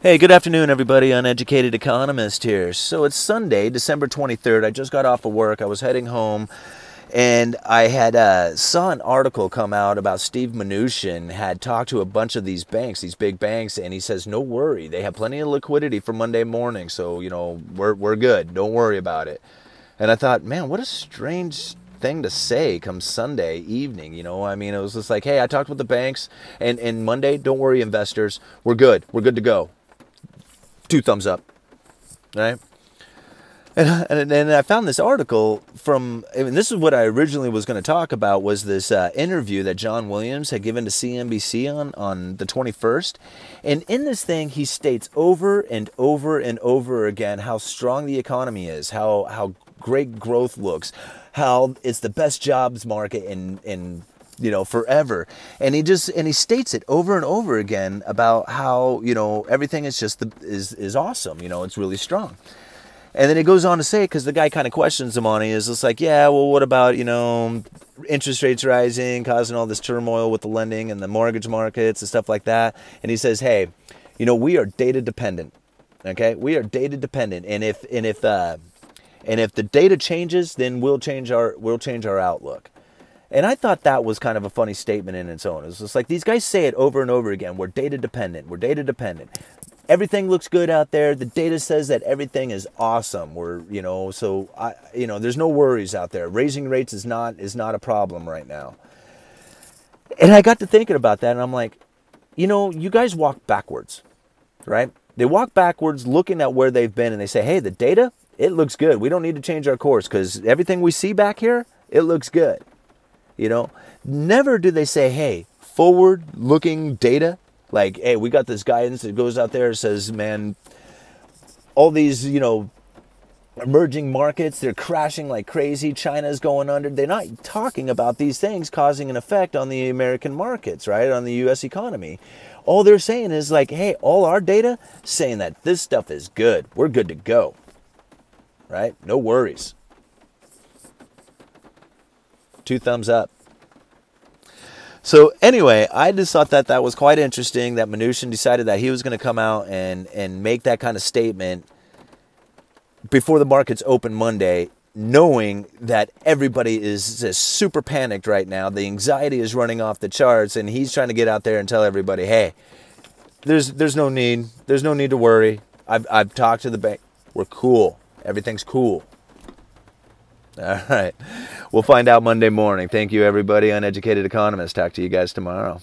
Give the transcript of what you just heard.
Hey, good afternoon, everybody. Uneducated Economist here. So it's Sunday, December 23rd. I just got off of work. I was heading home, and I had saw an article come out about Steve Mnuchin had talked to a bunch of these banks, these big banks, and he says, no worry. They have plenty of liquidity for Monday morning, so, we're good. Don't worry about it. And I thought, man, what a strange thing to say come Sunday evening. It was just like, hey, I talked with the banks, and Monday, don't worry, investors. We're good. We're good to go. 2 thumbs up, right? And I found this article and this is what I originally was going to talk about, was this interview that John Williams had given to CNBC on the 21st. And in this thing, he states over and over and over again how strong the economy is, how great growth looks, how it's the best jobs market in forever. And he states it over and over again about how, everything is just is awesome. It's really strong. And then he goes on to say, because the guy kind of questions him on it, is just like, yeah, well, what about, interest rates rising, causing all this turmoil with the lending and the mortgage markets and stuff like that. And he says, hey, we are data dependent. Okay. We are data dependent. And if the data changes, then we'll change our outlook. And I thought that was kind of a funny statement in its own. It's just like these guys say it over and over again. We're data dependent. We're data dependent. Everything looks good out there. The data says that everything is awesome. There's no worries out there. Raising rates is not a problem right now. And I got to thinking about that, and I'm like, you guys walk backwards, right? They walk backwards looking at where they've been, and they say, hey, the data, it looks good. We don't need to change our course because everything we see back here, it looks good. Never do they say, hey, forward-looking data, like, hey, we got this guidance that goes out there and says, man, all these, emerging markets, they're crashing like crazy. China's going under. They're not talking about these things causing an effect on the American markets, right, on the U.S. economy. All they're saying is like, hey, all our data saying that this stuff is good. We're good to go, right? No worries. 2 thumbs up. So anyway, I just thought that was quite interesting that Mnuchin decided that he was going to come out and make that kind of statement before the markets open Monday, knowing that everybody is just super panicked right now. The anxiety is running off the charts, and he's trying to get out there and tell everybody, hey, there's no need. There's no need to worry. I've talked to the bank. We're cool. Everything's cool. All right. We'll find out Monday morning. Thank you, everybody. Uneducated Economist. Talk to you guys tomorrow.